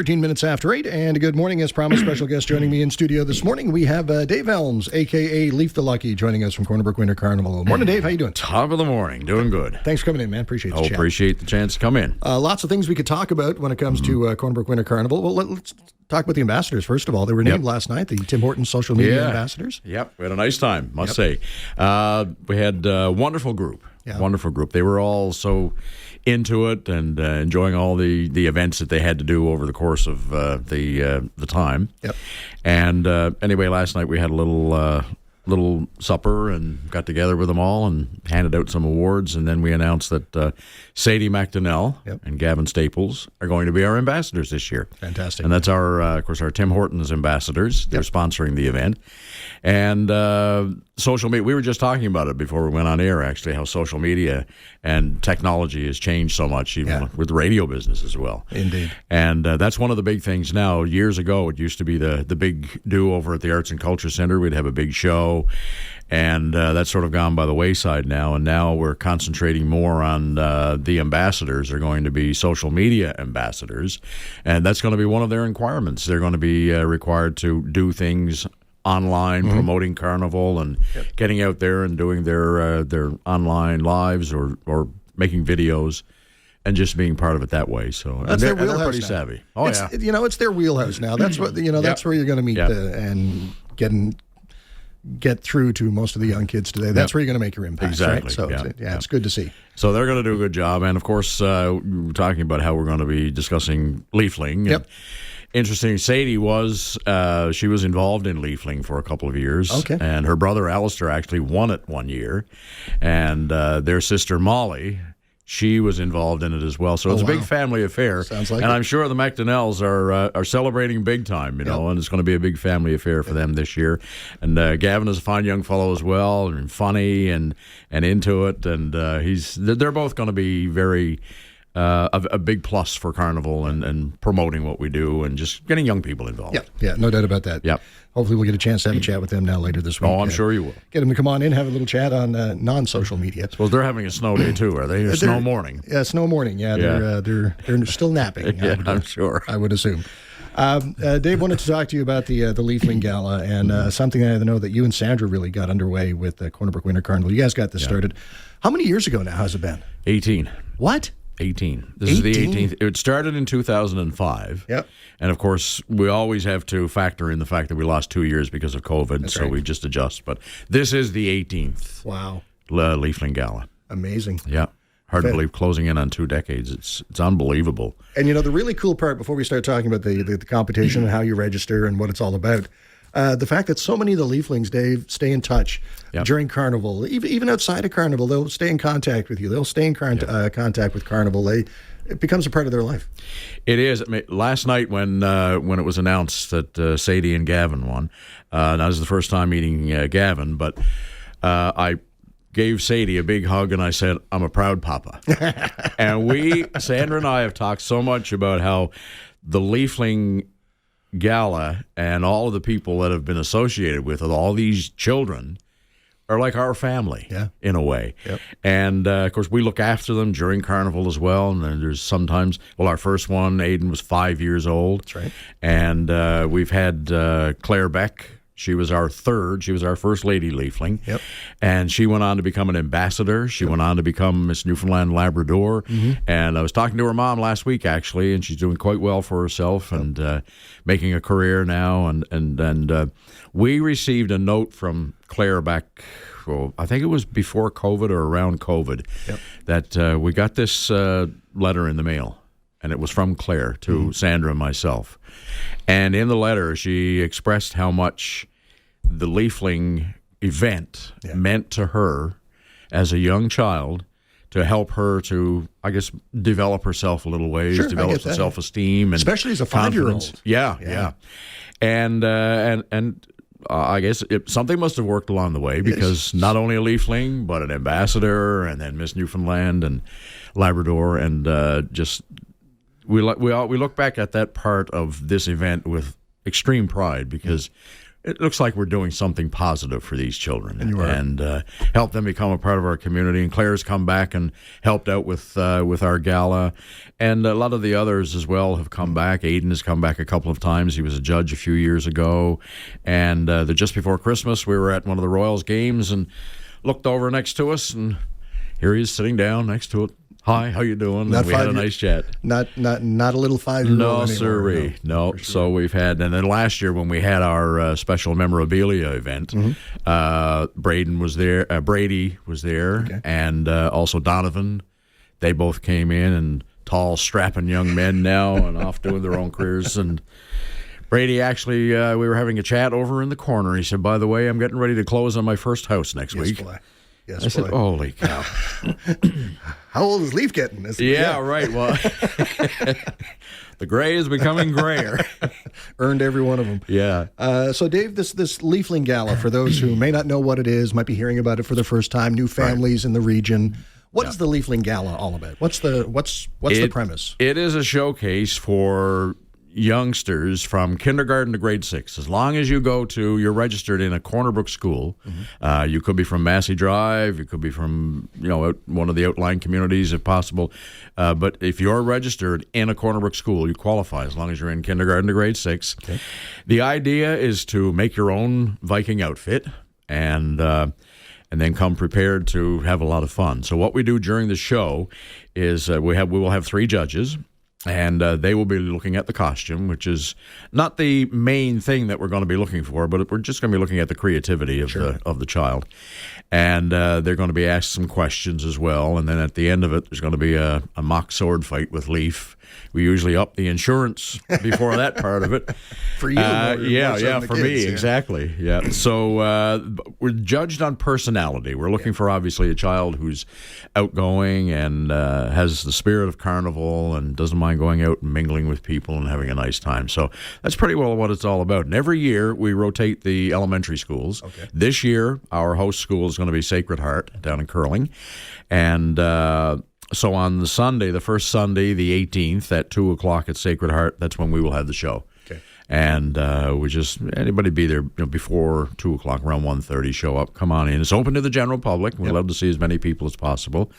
13 minutes after 8, and good morning. As promised, special guest joining me in studio this morning, we have Dave Elms, a.k.a. Leaf the Lucky, joining us from Corner Brook Winter Carnival. Morning, Dave. How you doing? Top of the morning. Doing good. Thanks for coming in, man. Appreciate the chat. Appreciate the chance to come in. Lots of things we could talk about when it comes to Corner Brook Winter Carnival. Well, let's talk about the ambassadors, first of all. They were named last night, the Tim Hortons social media ambassadors. Yep. We had a nice time, must say. We had a wonderful group. Yeah. Wonderful group. They were all so into it and enjoying all the events that they had to do over the course of the time. Yep. And anyway, last night we had a little supper and got together with them all and handed out some awards, and then we announced that Sadie McDonnell and Gavin Staples are going to be our ambassadors this year. Fantastic. And that's of course, our Tim Hortons ambassadors. They're sponsoring the event. And social media, we were just talking about it before we went on air, actually, how social media and technology has changed so much, even with the radio business as well. Indeed. And that's one of the big things now. Years ago, it used to be the big do over at the Arts and Culture Center. We'd have a big show, and that's sort of gone by the wayside now. And now we're concentrating more on the ambassadors are going to be social media ambassadors, and that's going to be one of their requirements. They're going to be required to do things online, promoting Carnival and getting out there and doing their online lives or making videos and just being part of it that way. So that's their they're wheelhouse pretty now. Savvy. It's their wheelhouse now. That's what that's where you're going to meet and get through to most of the young kids today. That's where you're going to make your impact. Exactly. Right? So it's good to see. So they're going to do a good job. And of course, we're talking about how we're going to be discussing Leifling. Yep. Interesting, Sadie she was involved in Leifling for a couple of years. Okay. And her brother Alistair actually won it one year. And their sister Molly, she was involved in it as well. So it's a big family affair. Sounds like and it. I'm sure the McDonnells are celebrating big time, you know, and it's going to be a big family affair for them this year. And Gavin is a fine young fellow as well, and funny and into it. And they're both going to be very a big plus for Carnival and promoting what we do and just getting young people involved. Yeah, no doubt about that. Yep. Hopefully we'll get a chance to have a chat with them now later this week. Oh, I'm sure you will. Get them to come on in, have a little chat on non-social media. Well, they're having a snow day too, are they? A snow morning. Yeah, snow morning. Yeah, they're still napping. I'm sure. I would assume. Dave, wanted to talk to you about the Leifling Gala and something I know that you and Sandra really got underway with the Corner Brook Winter Carnival. You guys got this started. How many years ago now has it been? 18. What? 18. This is the 18th. It started in 2005. Yep. And, of course, we always have to factor in the fact that we lost 2 years because of COVID, so we just adjust. But this is the 18th. Wow. Leifling Gala. Amazing. Yeah. Hard to believe, closing in on 2 decades. It's unbelievable. And, the really cool part, before we start talking about the competition and how you register and what it's all about, the fact that so many of the Leiflings, Dave, stay in touch during Carnival. Even outside of Carnival, they'll stay in contact with you. They'll stay in contact with Carnival. It becomes a part of their life. It is. I mean, last night when it was announced that Sadie and Gavin won, that was the first time meeting Gavin, but I gave Sadie a big hug and I said, I'm a proud papa. And Sandra and I have talked so much about how the Leifling Gala and all of the people that have been associated with it, all these children, are like our family in a way. Yep. And, of course, we look after them during Carnival as well. And then there's sometimes, our first one, Aiden, was 5 years old. That's right. And we've had Claire Beck. She was our third. She was our first lady Leifling. Yep. And she went on to become an ambassador. She went on to become Miss Newfoundland Labrador. Mm-hmm. And I was talking to her mom last week, actually, and she's doing quite well for herself and making a career now. And we received a note from Claire back, I think it was before COVID or around COVID, that we got this letter in the mail. And it was from Claire to Sandra and myself. And in the letter, she expressed how much the Leifling event meant to her as a young child, to help her to, I guess, develop herself a little ways, develop some self-esteem. And especially as a 5-year-old. Yeah. And I guess something must have worked along the way, because not only a Leifling, but an ambassador, and then Miss Newfoundland and Labrador, and we look back at that part of this event with extreme pride, because it looks like we're doing something positive for these children and help them become a part of our community. And Claire's come back and helped out with our gala, and a lot of the others as well have come back. Aiden has come back a couple of times. He was a judge a few years ago, and just before Christmas we were at one of the Royals games and looked over next to us, and here he is sitting down next to it. Hi, how you doing? Not we had a nice chat. Not a little 5-year-old No, anymore. sirree. No. For sure. So we've had, and then last year when we had our special memorabilia event, Brady was there, Okay. and also Donovan. They both came in, and tall, strapping young men now, and off doing their own careers. And Brady actually, we were having a chat over in the corner. He said, "By the way, I'm getting ready to close on my first house next week." Boy. Yes, I said, "Holy cow!" How old is Leaf getting? Yeah, right. Well, the gray is becoming grayer. Earned every one of them. Yeah. So, Dave, this Leifling Gala, for those who may not know what it is, might be hearing about it for the first time, new families in the region. What is the Leifling Gala all about? What's the premise? It is a showcase for youngsters from kindergarten to grade 6. As long as you're registered in a Corner Brook school. You could be from Massey Drive, you could be from one of the outlying communities if possible. But if you're registered in a Corner Brook school, you qualify as long as you're in kindergarten to grade 6. Okay. The idea is to make your own Viking outfit and then come prepared to have a lot of fun. So what we do during the show is we will have 3 judges. And they will be looking at the costume, which is not the main thing that we're going to be looking for, but we're just going to be looking at the creativity of the child. And they're going to be asked some questions as well. And then at the end of it, there's going to be a mock sword fight with Leif. We usually up the insurance before that part of it. For you, for me, exactly. Yeah. So we're judged on personality. We're looking for obviously a child who's outgoing and has the spirit of carnival and doesn't mind going out and mingling with people and having a nice time. So that's pretty well what it's all about. And every year we rotate the elementary schools. Okay. This year our host school is going to be Sacred Heart down in Curling, and so on the Sunday, the first Sunday, the 18th, at 2 o'clock at Sacred Heart, that's when we will have the show. Okay. And anybody be there before 2 o'clock, around 1:30, show up, come on in. It's open to the general public. We'd love to see as many people as possible.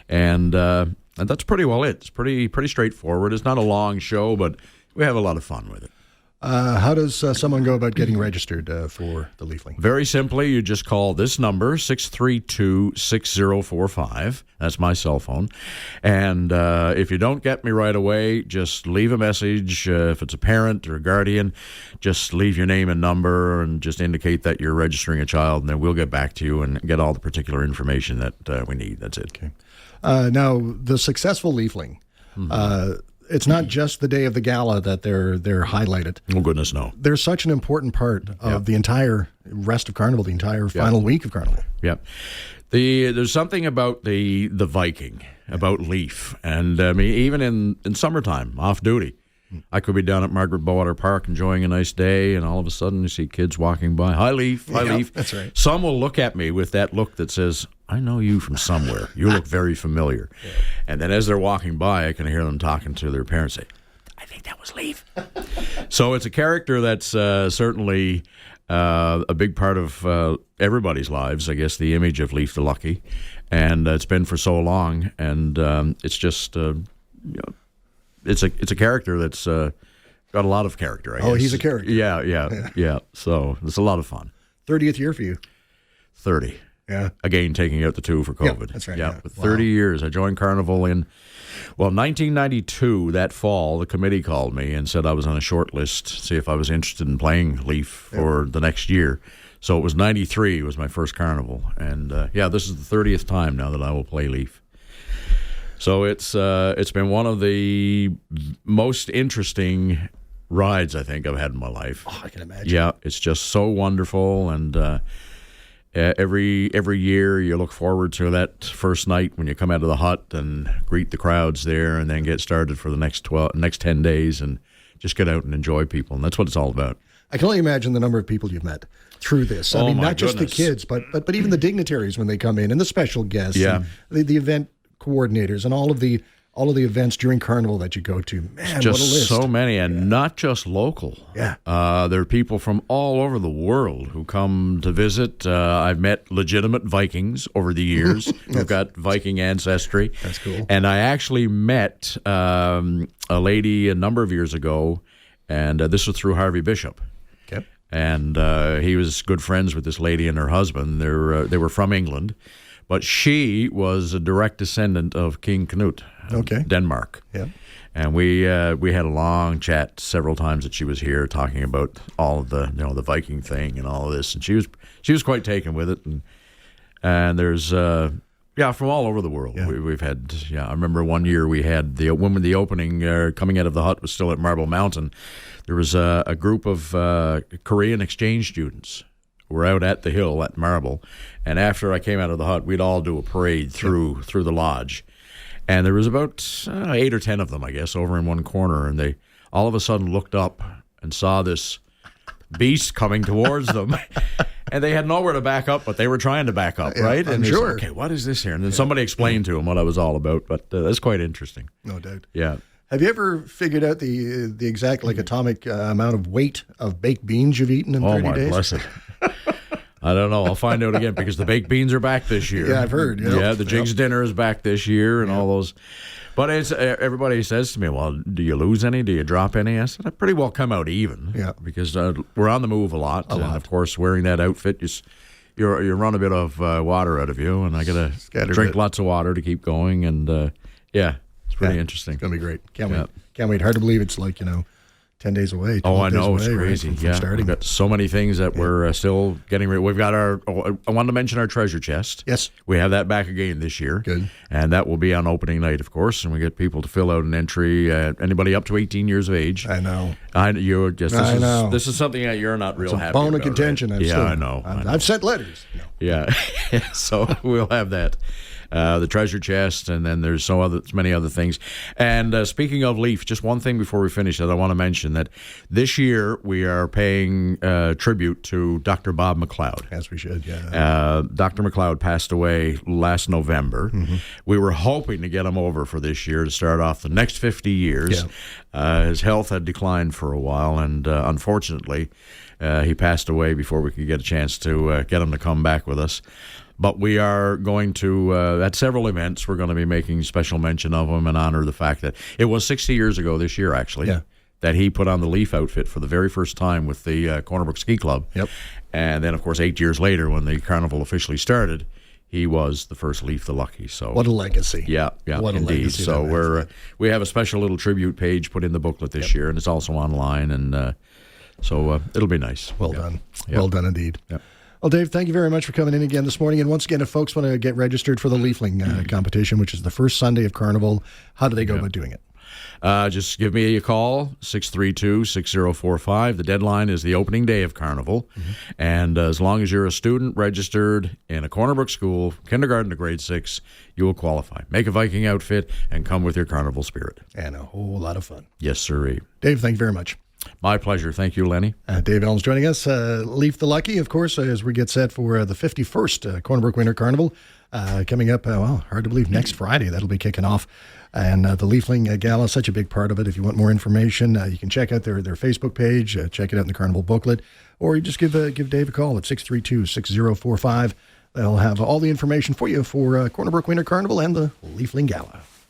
And that's pretty well it. It's pretty straightforward. It's not a long show, but we have a lot of fun with it. How does someone go about getting registered for the Leifling? Very simply, you just call this number, 632-6045. That's my cell phone. And if you don't get me right away, just leave a message. If it's a parent or a guardian, just leave your name and number and just indicate that you're registering a child, and then we'll get back to you and get all the particular information that we need. That's it. Okay. Now, the successful Leifling, it's not just the day of the gala that they're highlighted. Oh, goodness, no. They're such an important part of the entire rest of Carnival, the entire final week of Carnival. Yeah. There's something about the Viking, about Leif. And I mean, even in summertime, off duty, I could be down at Margaret Bowater Park enjoying a nice day, and all of a sudden you see kids walking by. Hi, Leif. Hi, Leif. That's right. Some will look at me with that look that says, I know you from somewhere. You look very familiar. Yeah. And then as they're walking by, I can hear them talking to their parents say, I think that was Leif. So it's a character that's certainly a big part of everybody's lives, I guess, the image of Leif the Lucky. And it's been for so long. And it's just, it's a character that's got a lot of character, I guess. Oh, he's a character. Yeah. So it's a lot, of fun. 30th year for you. 30. Yeah. Again, taking out the 2 for COVID. Yeah, that's right. Yeah. 30 years. I joined Carnival in 1992, that fall. The committee called me and said I was on a short list, see if I was interested in playing Leif for the next year. So it was 93 was my first Carnival. And, this is the 30th time now that I will play Leif. So it's been one of the most interesting rides I think I've had in my life. Oh, I can imagine. Yeah, it's just so wonderful, and every year you look forward to that first night when you come out of the hut and greet the crowds there, and then get started for the next 10 days and just get out and enjoy people, and that's what it's all about. I can only imagine the number of people you've met through this. I mean, not just the kids, but even the dignitaries when they come in, and the special guests. Yeah. And the event coordinators and all of the events during Carnival that you go to. Man, just what a list. So many, and not just local. Yeah. There are people from all over the world who come to visit. I've met legitimate Vikings over the years who've got Viking ancestry. That's cool. And I actually met a lady a number of years ago, and this was through Harvey Bishop. Okay. And he was good friends with this lady and her husband. They were from England, but she was a direct descendant of King Canute, Denmark. Yeah. And we had a long chat several times that she was here, talking about all of the the Viking thing and all of this. And she was quite taken with it. And there's from all over the world. Yeah. We've had I remember one year we had the opening coming out of the hut was still at Marble Mountain. There was a group of Korean exchange students who were out at the hill at Marble, and after I came out of the hut, we'd all do a parade through the lodge, and there was about 8 or 10 of them, I guess, over in one corner, and they all of a sudden looked up and saw this beast coming towards them. And they had nowhere to back up, but they were trying to back up, right? I'm and they sure. said, okay, what is this here? And then somebody explained to them what I was all about, but that's quite interesting. No doubt. Yeah. Have you ever figured out the exact atomic amount of weight of baked beans you've eaten in 30 days? Oh, my blessed. I don't know. I'll find out again because the baked beans are back this year. Yeah, I've heard. Yeah, the Jigs dinner is back this year and all those. But it's everybody says to me, well, do you lose any? Do you drop any? I said, I pretty well come out even. Yeah. Because we're on the move a lot. And, of course, wearing that outfit, you run a bit of water out of you. And I got to drink lots of water to keep going. And, it's pretty interesting. It's going to be great. Can't wait. Can't wait. Hard to believe it's 10 days away. Oh, I know. It's away, crazy. Right, from starting. We've got so many things that we're still getting ready. We've got I wanted to mention our treasure chest. Yes. We have that back again this year. Good. And that will be on opening night, of course. And we get people to fill out an entry. Anybody up to 18 years of age. I know. This is something that you're not real happy about. It's a bone of contention. Right? I know. I've sent letters. No. Yeah. So we'll have that. The treasure chest, and then there's so many other things. And speaking of Leaf, just one thing before we finish that I want to mention, that this year we are paying tribute to Dr. Bob McLeod. As we should, yeah. Dr. McLeod passed away last November. Mm-hmm. We were hoping to get him over for this year to start off the next 50 years. Yeah. His health had declined for a while, and unfortunately, he passed away before we could get a chance to get him to come back with us. But we are going to, at several events, we're going to be making special mention of him and honor the fact that it was 60 years ago this year, actually, that he put on the Leaf outfit for the very first time with the Corner Brook Ski Club. Yep. And then, of course, 8 years later, when the carnival officially started, he was the first Leif the Lucky. So what a legacy! Yeah, what indeed. A legacy so we have a special little tribute page put in the booklet this year, and it's also online, and so it'll be nice. Well done. Well done indeed. Yep. Well, Dave, thank you very much for coming in again this morning. And once again, if folks want to get registered for the Leifling competition, which is the first Sunday of Carnival, how do they go about doing it? Just give me a call, 632-6045. The deadline is the opening day of Carnival. Mm-hmm. And as long as you're a student registered in a Corner Brook school, kindergarten to grade 6, you will qualify. Make a Viking outfit and come with your Carnival spirit. And a whole lot of fun. Yes, sirree. Dave, thank you very much. My pleasure. Thank you, Lenny. Dave Elms joining us. Leif the Lucky, of course, as we get set for the 51st Corner Brook Winter Carnival coming up, hard to believe, next Friday. That'll be kicking off. And the Leifling Gala is such a big part of it. If you want more information, you can check out their Facebook page, check it out in the Carnival booklet, or you just give Dave a call at 632-6045. They'll have all the information for you for Corner Brook Winter Carnival and the Leifling Gala.